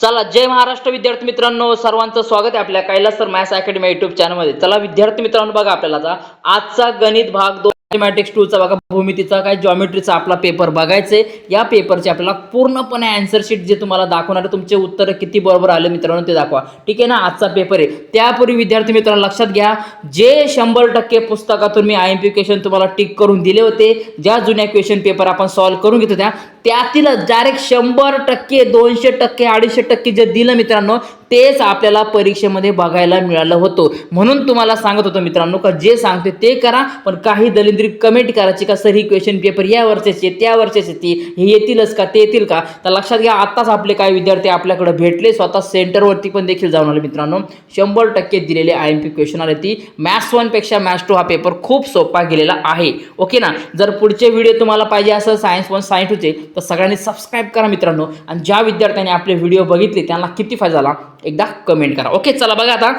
चला, जय महाराष्ट्र विद्यार्थी मित्रांनो, सर्वांचं स्वागत आहे आपल्या Kailas sir maths academy YouTube चॅनलमध्ये। चला विद्यार्थी मित्रांनो, बघा आपल्याला आता आजचा गणित भाग 2 मॅथमॅटिक्स 2 चा बघा भूमितीचा काय जॉमेट्रीचा आपला पेपर बघायचे। या पेपरचे आपल्याला पूर्णपणे आन्सर शीट जे तुम्हाला दाखवणार आहे, तुमचे उत्तर किती बरोबर आले मित्रांनो ते दाखवा, ठीक आहे ना। आजचा पेपर आहे, त्यापूर्वी विद्यार्थी मित्रांनो लक्षात घ्या, जे 100% पुस्तकातून मी आयएमपी क्वेश्चन तुम्हाला टिक करून दिले होते, ज्या जुन्या क्वेश्चन पेपर आपण सॉल्व करून घेत होत्या, त्यातील डायरेक्ट 100%, 200%, 250% जे दिलं मित्रांनो तेच आपल्याला परीक्षेमध्ये बघायला मिळालं होतं। म्हणून तुम्हाला सांगत होतो मित्रांनो का जे सांगते ते करा, पण काही दलिंद्री कमेंट करायची का सर ही क्वेश्चन पेपर या वर्षाचे त्या वर्षाचे ती हे येतीलच का ते येतील का। तर लक्षात घ्या, आताच आपले काही विद्यार्थी आपल्याकडे भेटले, स्वतः सेंटरवरती पण देखील जाऊन आले मित्रांनो। 100% दिलेले आयएमपी क्वेश्चन आले, ती मॅथ्स 1 पेक्षा मॅथ्स 2 हा पेपर खूप सोपा गेलेला आहे, ओके ना। जर पुढचे व्हिडिओ तुम्हाला पाहिजे असेल सायन्स 1 सायन्स 2 चे, तर सगळ्यांनी सबस्क्राईब करा मित्रांनो, आणि ज्या विद्यार्थ्यांनी आपले व्हिडिओ बघितले त्यांना किती फायदा झाला एकदा कमेंट करा, ओके। चला बघा आता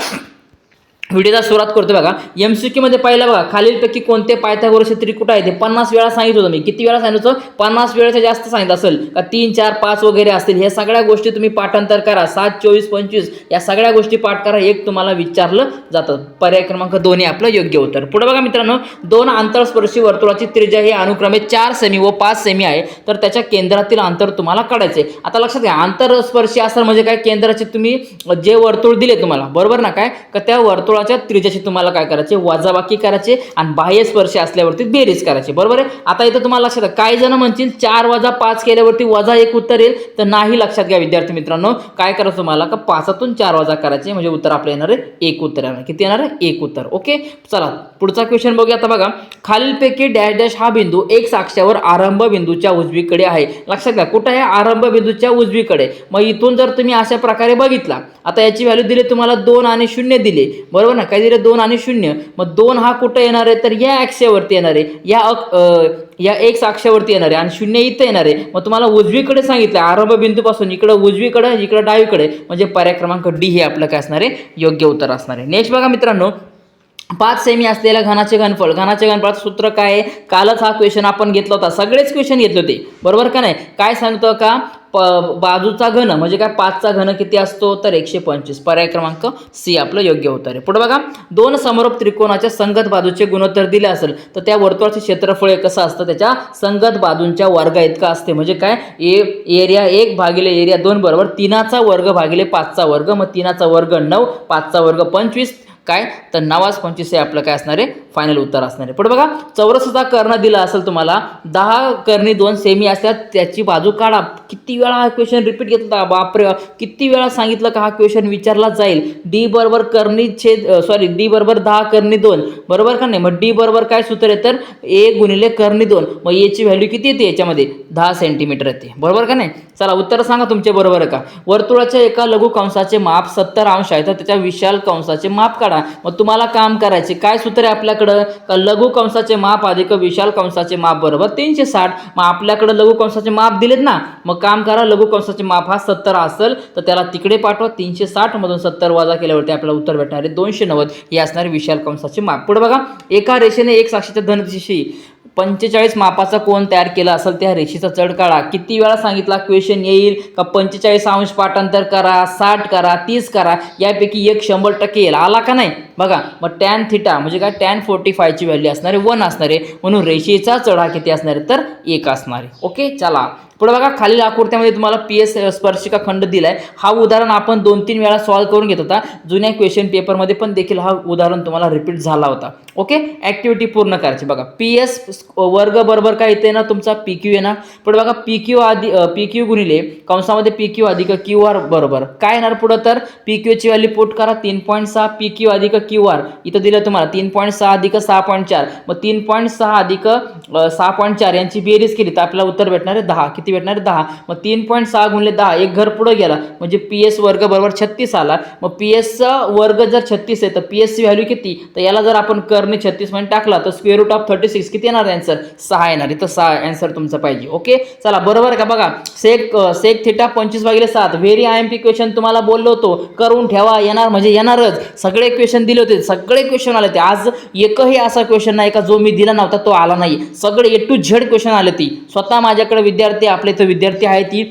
व्हिडिओला सुरुवात करतो। बघा एमसीक्यू मध्ये पहिला बघा, खालीलपैकी कोणते पायथागोरसचे त्रिकुट आहे ते 50 वेळा सांगितलं होतं मी। किती वेळा सांगितलं होतं? 50 वेळेच्या जास्त सांगितलं असेल का 3 4 5 वगैरे असतील, हे सगळ्या गोष्टी तुम्ही पाठांतर करा। 7 24 25 या सगळ्या गोष्टी पाठ करा, एक तुम्हाला विचारलं जातं। पर्याय क्रमांक 2 हे आपलं योग्य उत्तर। पुढे बघा मित्रांनो, दोन आंतरस्पर्शी वर्तुळाची त्रिज्या ही अनुक्रमे 4 सेमी व 5 सेमी आहे, तर त्याच्या केंद्रातील अंतर तुम्हाला काढायचे। आता लक्षात घ्या, आंतरस्पर्शी असं म्हणजे काय, केंद्राचे तुम्ही जे वर्तुळ दिले तुम्हाला, बरोबर ना, काय का त्या वर्तुळाच्या त्रिज्याची तुम्हाला काय करायचे, वजाबाकी करायचे, आणि बाह्य स्पर्श असल्यावरती बेरीज करायची, बरोबर आहे। आता इथं तुम्हाला लक्षात, काही जण म्हणतील 4 वजा 5 केल्यावरती वजा 1 उत्तर येईल, तर नाही। लक्षात घ्या विद्यार्थी मित्रांनो, काय करायचं तुम्हाला का 5तून 4 वजा करायचे, म्हणजे उत्तर आपलं येणार आहे 1 उत्तर येणार। किती येणार आहे? 1 उत्तर, ओके। चला पुढचा क्वेश्चन बघूया। आता बघा, खालीलपैकी डॅश डॅश हा बिंदू एक्स अक्षावर आरंभ बिंदूच्या उजवीकडे आहे। लक्षात घ्या, कुठे आहे? आरंभ बिंदूच्या उजवीकडे। मग इथून जर तुम्ही अशा प्रकारे बघितला, आता याची व्हॅल्यू दिली तुम्हाला 2 आणि 0 दिले, बरोबर ना, काय दिले 2 आणि 0। मग 2 हा कुठे येणार आहे, तर या अक्षावरती येणार आहे, या एक्स अक्षावरती येणार आहे, आणि 0 इथं येणार आहे। मग तुम्हाला उजवीकडे सांगितलं, आरंभ बिंदूपासून इकडे उजवीकडे, इकडे डावीकडे, म्हणजे पर्याय क्रमांक डी हे आपलं काय असणार आहे, योग्य उत्तर असणार आहे। नेक्स्ट बघा मित्रांनो, 5 सेमी असलेल्या घनाचे घनफळ, घनाचे घनफळाचं सूत्र काय आहे? कालच हा क्वेश्चन आपण घेतला होता, सगळेच क्वेश्चन घेतले होते, बरोबर का नाही। काय सांगतो का, बाजूचा घन म्हणजे काय, 5चा घन किती असतो, तर 125, पर्याय क्रमांक सी आपलं योग्य उत्तर आहे। पुढे बघा, दोन समरूप त्रिकोणाच्या संगत बाजूचे गुणोत्तर दिले असेल, तर त्या वर्तुळाचे क्षेत्रफळ कसं असतं, त्याच्या संगत बाजूंच्या वर्गा इतका असते। म्हणजे काय, एरिया 1 भागिले एरिया 2 बरोबर 3चा वर्ग भागिले 5चा वर्ग। मग 3चा वर्ग 9, 5चा वर्ग 25, काय तर 9×25 हे आपलं काय असणार आहे, फायनल उत्तर असणार आहे। पुढे बघा, चौरसाचा कर्ण दिला असेल तुम्हाला, 10 कर्णी 2 सेमी असतात, त्याची बाजू काढा। किती वेळा हा क्वेश्चन रिपीट घेतला, बापरे किती वेळा सांगितलं का हा क्वेश्चन विचारला जाईल। डी बरोबर कर्णी छेद डी बरोबर 10 कर्णी 2, बरोबर का नाही। मग डी बरोबर काय सूत्र आहे, तर ए गुणिले कर्णी 2। मग याची व्हॅल्यू किती येते याच्यामध्ये, 10 सेंटीमीटर येते, बरोबर का नाही। चला उत्तर सांगा तुमचे बरोबर आहे का। वर्तुळाच्या एका लघु कंसाचे माप 70 अंश आहे, तर त्याच्या विशाल कंसाचे माप काढा। मग तुम्हाला काम करायचे, काय सूत्र आहे आपल्याकडं, का लघु कंसाचे माप अधिक विशाल कंसाचे माप बरोबर 360। मग आपल्याकडे लघु कंसाचे माप दिलेत ना, मग काम करा, लघु कंसाचे माप हा 70 असेल तर त्याला तिकडे पाठवा, 360 मधून 70 वजा केल्यावरती आपल्याला उत्तर भेटणार आहे 290, हे असणारे विशाल कंसाचे माप। पुढे बघा, एका रेषेने एक अक्षाच्या धनदिशेशी 45 मापाचा कोण तयार केला असेल, त्या रेषेचा चढ काढा। किती वेळा सांगितला क्वेश्चन येईल का 45 अंश पाठांतर करा, 60 करा, 30 करा, यापैकी एक 100% येईल, आला का नाही बघा। मग टॅन थिटा म्हणजे काय, टॅन 45 ची व्हॅल्यू असणार आहे 1 असणार आहे, म्हणून रेषेचा चढा किती असणार आहे, तर 1 असणार आहे, ओके। चला पुढे बघा, खालील आकृत्यामध्ये तुम्हाला पीएस स्पर्शिका खंड दिलाय। हा उदाहरण आपण 2-3 वेळा सॉल्व्ह करून घेत होता, जुन्या क्वेश्चन पेपर मध्ये पण देखील हा उदाहरण तुम्हाला रिपीट झाला होता, ओके। ऍक्टिव्हिटी पूर्ण करायची। बघा, पीएस वर्ग बरोबर काय येते ना, तुमचा पीक्यू येणार। पुढे बघा, पीक्यू गुणिले कंसामध्ये पीक्यू अधिक क्यू आर बरोबर काय येणार पुढे, तर पीक्यू ची व्हॅल्यू पुट करा 3.6, पीक्यू अधिक क्यू आर इथं दिलं तुम्हाला 3.6 अधिक 6.4, मग 3.6 अधिक 6.4 यांची बेरीज केली तर आपल्याला उत्तर भेटणार आहे 10। किती भेटणार आहे, 10। मग 3.6 गुणिले 10, एक घर पुढे गेला म्हणजे पीएस वर्ग बरोबर 36 आला। मग पीएस चा वर्ग जर 36 आहे, तर पीएस ची व्हॅल्यू किती, तर याला जर आपण कर्णी 36 मध्ये टाकला तर स्क्वेअर रूट ऑफ 36 किती येणार आन्सर, 6 येणार आहे। तर 6 आन्सर तुमचा पाहिजे, ओके। चला बरोबर आहे का, बघा sec theta 25/7 very IMP question तुम्हाला बोललो होतो, करून ठेवा, येणार म्हणजे येणारच। सगळे क्वेश्चन दिले होते, सगळे क्वेश्चन आले ते, आज एकही असा क्वेश्चन नाही का जो मी दिला नव्हता तो आला नाही, सगळे A to Z क्वेश्चन आले ती। स्वतः माझ्याकडे विद्यार्थी, आपले इथे विद्यार्थी आहेत ती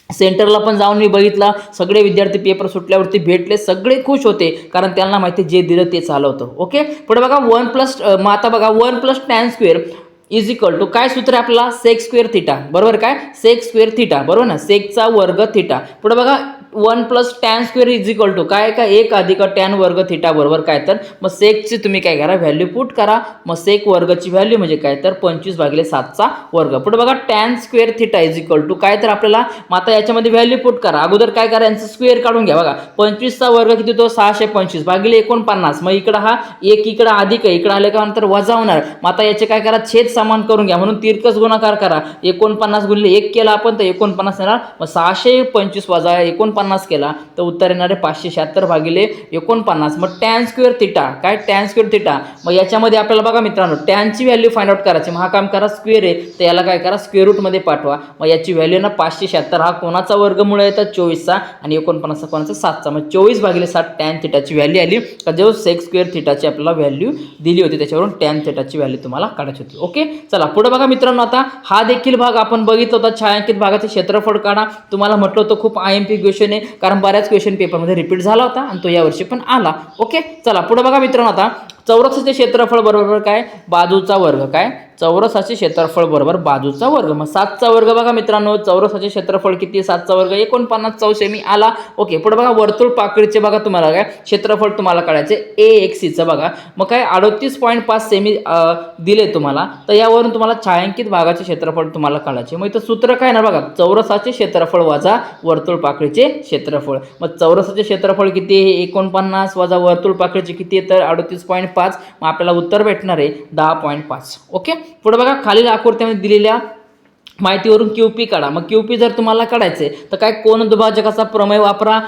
सेंटरला पण जाऊन मी बघितला, सगळे विद्यार्थी पेपर सुटल्यावरती भेटले, सगळे खुश होते, कारण त्यांना माहिती जे दिलं तेच आलं होतं. ओके, पुढे बघा मग आता बघा 1 + tan square is equal to काय सूत्र आहे आपल्याला, सेक स्क्वेअर थिटा. बरोबर, काय सेक स्क्वेअर थिटा, बरोबर ना, सेकचा वर्ग थिटा. पुढे बघा 1 + tan square is equal to काय, 1 अधिक tan वर्ग थिटा बरोबर काय, तर मग सेकची तुम्ही काय करा, व्हॅल्यू पुट करा. मग सेक वर्गची व्हॅल्यू म्हणजे काय, तर 25/7चा वर्ग. पुढे बघा tan square theta is equal to काय, तर आपल्याला मग आता याच्यामध्ये व्हॅल्यू पुट करा. अगोदर काय करा, यांचं स्क्वेअर काढून घ्या. बघा 25चा वर्ग किती तो 625 भागिले 49. मग इकडं हा एक इकडं अधिक आहे, इकडं आले का नंतर वजा होणार. मग आता याचे काय करा, छेद समान करून घ्या, म्हणून तिरकस गुणाकार करा. 49 गुणिले 1 केला आपण तर 49 येणार. मग 625 वजा 49 केला तर उत्तर येणार आहे 576/49. मग tan स्क्वेअर थिटा काय, tan स्क्वेअर थिटा. मग याच्यामध्ये आपल्याला बघा मित्रांनो टॅनची व्हॅल्यू फाइंड आउट करायची. मग हा काम करा, स्क्वेअर आहे तर याला काय करा, स्क्वेअर रूट मध्ये पाठवा. मग याची व्हॅल्यू ना 576. हा कोणाचा वर्गमूळ आहे तर 24चा, आणि 49 कोणाचा 7चा. मग 24/7 tan थिटाची व्हॅल्यू आली. तर जो सेक स्क्वेअर थिटाची आपल्याला व्हॅल्यू दिली होती त्याच्यावरून tan थिटाची व्हॅल्यू तुम्हाला काढायची होती. ओके, चला पुढे बघा मित्रांनो, आता हा देखील भाग आपण बघितला होता, छायांकित भागाचे क्षेत्रफळ काढा. तुम्हाला म्हटलं होतं खूप IMP क्वेश्चन आहे, कारण बऱ्याच क्वेश्चन पेपरमध्ये रिपीट झाला होता आणि तो यावर्षी पण आला. ओके, चला पुढे बघा मित्रांनो, आता चौरसाचे क्षेत्रफळ बरोबर काय, बाजूचा वर्ग. काय, चौरसाचे क्षेत्रफळ बरोबर बाजूचा वर्ग. मग 7चा वर्ग बघा मित्रांनो, चौरसाचे क्षेत्रफळ किती, 7चा वर्ग 49 सेमी आला. ओके, पुढे बघा वर्तुळ पाकळीचे बघा तुम्हाला काय क्षेत्रफळ तुम्हाला काढायचे AXCचं बघा. मग काय 38.5 सेमी दिले तुम्हाला, तर यावरून तुम्हाला छायांकित भागाचे क्षेत्रफळ तुम्हाला काढायचे. मग इथं सूत्र काय ना बघा, चौरसाचे क्षेत्रफळ वजा वर्तुळ पाकळीचे क्षेत्रफळ. मग चौरसाचे क्षेत्रफळ किती आहे 49 वजा वर्तुळ पाकळीचे किती आहे तर 38.5. मग आपल्याला उत्तर भेटणार आहे 10.5. ओके, पुढे बघा खालील आकृत्यामध्ये दिलेल्या माहितीवरून QP काढा. मग QP जर तुम्हाला काढायचे तर काय, कोन दुभाजकाचा प्रमेय वापरा.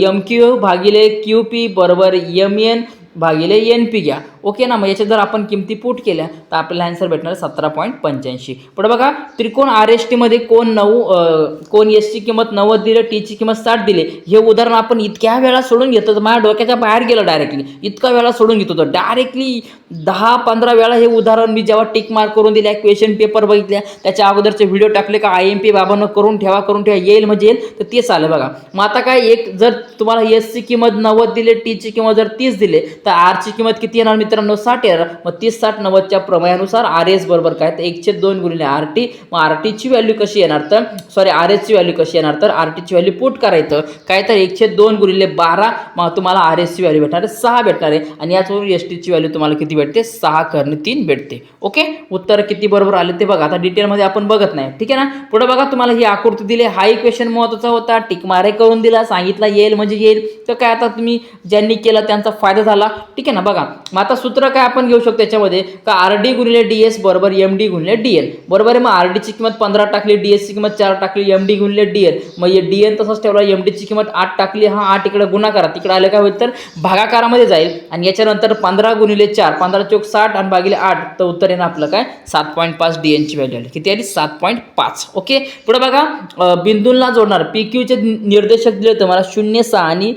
MQ भागिले QP बरोबर MN भागिले NP घ्या. ओके ना, मग याच्या जर आपण किमती पुट केल्या तर आपल्याला आन्सर भेटणार 17.85. पुढे बघा त्रिकोण RST मध्ये कोण S ची किंमत 90 दिली, T ची किंमत 60 दिली. हे उदाहरण आपण इतक्या वेळा सोडून घेतो तर माझ्या डोक्याच्या बाहेर गेलं डायरेक्टली. इतका वेळा सोडून घेतो तर डायरेक्टली 10-15 वेळा हे उदाहरण मी जेव्हा टिक मार्क करून दिल्या, क्वेश्चन पेपर बघितल्या, त्याच्या अगोदरचे व्हिडिओ टाकले का IMP बाबांना करून ठेवा येईल म्हणजे येईल, तर तेच आलं बघा. मग आता काय, एक जर तुम्हाला S ची किंमत 90 दिली, T ची किंमत जर 30 दिले तर R ची किंमत किती येणार मित्रांनो 60 येणार. मग 30-60-90च्या प्रमेयानुसार RS बरोबर काय तर 1/2 गुणिले RT. मग RT ची व्हॅल्यू कशी येणार तर RS ची व्हॅल्यू कशी येणार तर RT ची व्हॅल्यू पुट करायचं काय तर 1/2 गुणिले 12. मग तुम्हाला RS ची व्हॅल्यू भेटणार 6 भेटणार आहे, आणि याचवरून ST ची व्हॅल्यू तुम्हाला किती भेटते 6/3 भेटते. ओके, उत्तर किती बरोबर आले ते बघा. आता डिटेलमध्ये आपण बघत नाही, ठीक आहे ना. पुढे बघा तुम्हाला ही आकृती दिली, हा इक्वेशन महत्त्वाचा होता, टिक मारे करून दिला, सांगितला येईल म्हणजे येईल. तर काय आता तुम्ही ज्यांनी केलं त्यांचा फायदा झाला, ठीक आहे ना. बघा मग आता सूत्र काय आपण घेऊ शकतो त्याच्यामध्ये का, RD गुणिले DS बरोबर MD गुणिले DN. बरोबर आहे. मग RD ची किंमत 15 टाकली, DS ची किंमत 4 टाकली, MD गुणिले DN. मग हे DN तसंच ठेवला, MD ची किंमत 8 टाकली. हा 8 इकडे गुणाकारा, तिकडे आले काय होईल तर भागाकारामध्ये जाईल, आणि याच्यानंतर 15 गुणिले 4 15 चौक 60 आणि भागिले 8 तर उत्तर येणार आपलं काय 7.5. DN ची व्हॅल्यू आली किती आली 7.5. ओके, पुढे बघा बिंदूंना जोडणार PQ चे निर्देशक दिले तुम्हाला 0, 6 आणि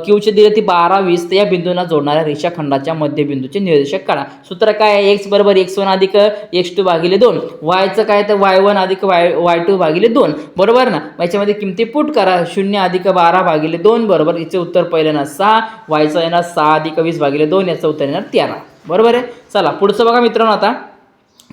Q चे दिले ती 12, 20. तर या बिंदूंना जोडणाऱ्या रेषाखंडाच्या मध्यबिंदूचे निर्देशक काढा. सूत्र काय आहे, x बरोबर x1 अधिक x2 भागिले 2. yचं काय तर y1 अधिक y2 भागिले 2. बरोबर ना. याच्यामध्ये किमती पुट करा. 0 अधिक 12 भागिले 2 बरोबर, याचे उत्तर पहिलं येणार 6. yचं येणार 6 अधिक 20 भागिले 2, याचं उत्तर येणार 13. बरोबर आहे. चला पुढचं बघा मित्रांनो, आता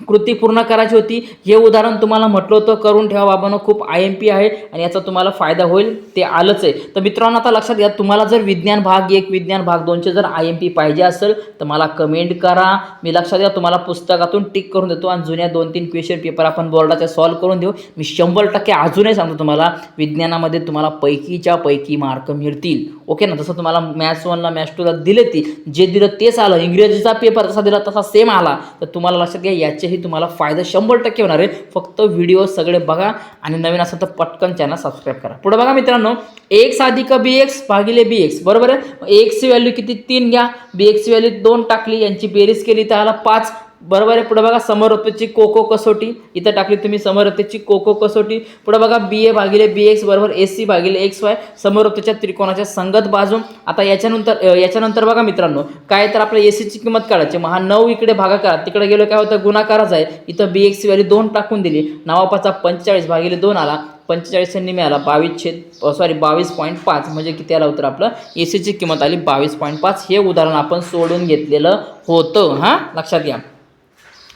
कृती पूर्ण करायची होती. हे उदाहरण तुम्हाला म्हटलं होतं करून ठेवा बाबांनो, खूप IMP आहे आणि याचा तुम्हाला फायदा होईल, ते आलंच आहे. तर मित्रांनो आता लक्षात घ्या, तुम्हाला जर विज्ञान भाग 1 विज्ञान भाग 2चे जर IMP पाहिजे असेल तर मला कमेंट करा. मी लक्षात घ्या तुम्हाला पुस्तकातून टिक करून देतो, आणि जुन्या 2-3 क्वेश्चन पेपर आपण बोर्डाचे सॉल्व्ह करून देऊ. मी 100% अजूनही सांगतो तुम्हाला, विज्ञानामध्ये तुम्हाला पैकीच्या पैकी मार्क मिळतील. ओके ना. जसं तुम्हाला मॅथ्स 1ला मॅथ्स 2ला दिले, ती जे दिलं तेच आलं. इंग्रजीचा पेपर जसा दिला तसा सेम आला. तर तुम्हाला लक्षात घ्या याचे तुम्हाला फायदा 100% होणार आहे. फक्त व्हिडिओ सगळे बघा, आणि नवीन असेल तर पटकन चॅनल सबस्क्राईब करा. पुढे बघा मित्रांनो, x अधिक bx भागिले bx. बरोबर आहे. x ची व्हॅल्यू किती 3 घ्या, bx ची व्हॅल्यू 2 टाकली, यांची बेरीज केली तर आला 5. बरोबर आहे. पुढे बघा समवर्तुळाची कोको कसोटी इथं टाकली तुम्ही समवर्तुळाची कोको कसोटी. पुढे बघा BA भागिले BX बरोबर AC भागिले XY समवर्तुळाच्या त्रिकोणाच्या संगत बाजू. आता याच्यानंतर बघा मित्रांनो काय तर आपल्या AC ची किंमत काढायची. मग हा 9 इकडे भागाकार तिकडे गेलो काय होतं गुणाकारच आहे. इथं BX ची व्हॅल्यू 2 टाकून दिली. 9 45 भागिले 2 आला 45 मिळाला 22.5 म्हणजे किती आला उत्तर आपलं AC ची किंमत आली 22.5. हे उदाहरण आपण सोडून घेतलेलं होतं. हां लक्षात घ्या.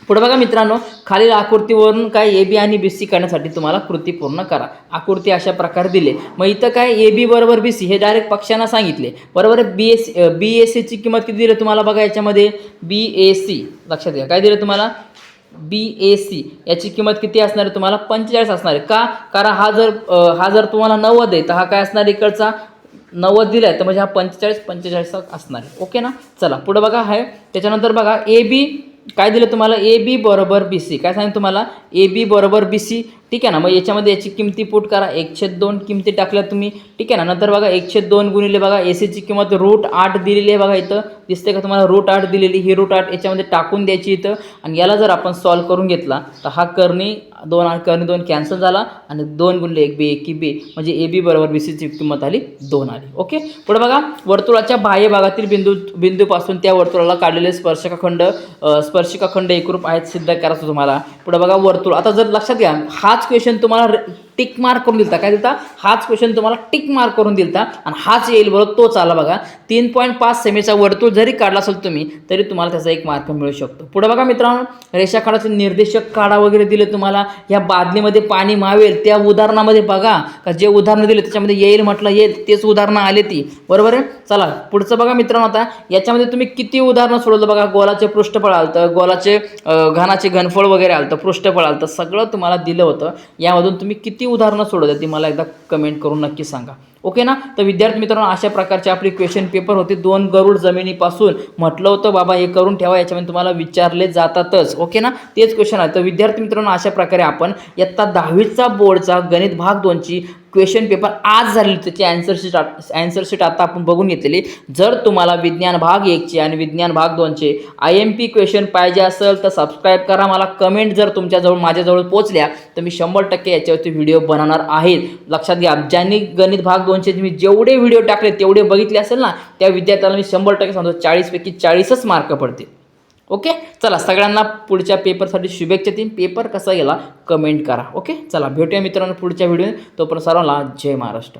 पुढे बघा मित्रांनो खालील आकृतीवरून काय AB आणि BC करण्यासाठी तुम्हाला कृती पूर्ण करा. आकृती अशा प्रकारे दिले. मग इथं काय AB बरोबर BC हे डायरेक्ट पक्षांना सांगितले बरोबर. BAC ची किंमत किती दिली तुम्हाला बघा याच्यामध्ये BAC लक्षात घ्या काय दिलं तुम्हाला BAC याची किंमत किती असणार आहे तुम्हाला 45 असणार आहे. का कारण हा जर तुम्हाला 90 आहे तर हा काय असणार इकडचा 90 दिला आहे तर म्हणजे हा 45 असणार आहे. ओके ना. चला पुढे बघा आहे त्याच्यानंतर बघा AB काय दिलं तुम्हाला AB बरोबर BC काय सांगितलं तुम्हाला AB बरोबर BC. ठीक आहे ना. मग याच्यामध्ये याची किमती पुट करा 1/2 किमती टाकल्या तुम्ही. ठीक आहे ना. नंतर बघा 1/2 गुणिले बघा AC ची किंमत √8 दिलेली आहे बघा इथं दिसते का तुम्हाला √8 दिलेली. ही √8 याच्यामध्ये टाकून द्यायची इथं आणि याला जर आपण सॉल्व्ह करून घेतला तर हा कर्णी 2 कॅन्सल झाला आणि 2 गुणिले 1 B म्हणजे AB बरोबर BC ची किंमत आली 2 आली. ओके. पुढे बघा वर्तुळाच्या बाह्य भागातील बिंदूपासून त्या वर्तुळाला काढलेले स्पर्शिकाखंड एकरूप आहेत सिद्ध करायचं तुम्हाला. पुढे बघा वर्तुळ. आता जर लक्षात घ्या हाच क्वेश्चन तुम्हाला टिक मार्क करून दिलता काय दिलता हाच क्वेश्चन तुम्हाला टिक मार्क करून दिलता आणि हाच येईल बरोबर तोच आला बघा. 3.5 सेमीचा वर्तुळ जरी काढला असेल तुम्ही तरी तुम्हाला त्याचा 1 मार्क मिळू शकतो. पुढे बघा मित्रांनो रेषाखंडाचे निर्देशक काढा वगैरे दिले तुम्हाला. या बादलीमध्ये पाणी मावेल त्या उदाहरणामध्ये बघा का जे उदाहरणं दिले त्याच्यामध्ये येईल म्हटलं येईल तेच उदाहरणं आले ती बरोबर आहे. चला पुढचं बघा मित्रांनो आता याच्यामध्ये तुम्ही किती उदाहरणं सोडवलं बघा. गोलाचे पृष्ठफळ आलतं गोलाचे घनाचे घनफळ वगैरे आलतं पृष्ठफळ आलतं सगळं तुम्हाला दिलं होतं. यामधून तुम्ही किती उदाहरणं सोडवलं ती मला एकदा कमेंट करून नक्की सांगा. ओके ना. तर विद्यार्थी मित्रांनो अशा प्रकारचे आपली क्वेश्चन पेपर होते. 2 गरुड जमिनीपासून म्हटलं होतं बाबा हे करून ठेवा याच्यामध्ये तुम्हाला विचारले जातातच. ओके ना. तेच क्वेश्चन आहे. तर विद्यार्थी मित्रांनो अशा प्रकारे आपण इयत्ता 10वीचा बोर्डचा गणित भाग 2ची क्वेश्चन पेपर आज झालेली त्याची आन्सर शीट आता आपण बघून घेतलेली. जर तुम्हाला विज्ञान भाग 1चे आणि विज्ञान भाग 2चे IMP क्वेश्चन पाहिजे असेल तर सबस्क्राईब करा. मला कमेंट जर तुमच्याजवळ माझ्याजवळ पोहोचल्या तर मी 100% याच्यावरती व्हिडिओ बनवणार आहे. लक्षात घ्या ज्यांनी गणित भाग 2चे मी जेवढे व्हिडिओ टाकले तेवढे बघितले असेल ना त्या विद्यार्थ्याला मी 100% सांगतो 40 पैकी 40च मार्क पडतील. ओके. चला सगळ्यांना पुढच्या पेपरसाठी शुभेच्छा देईन. पेपर कसा गेला कमेंट करा. ओके. चला भेटूया मित्रांनो पुढच्या व्हिडिओ. तोपर्यंत सर्वांना जय महाराष्ट्र.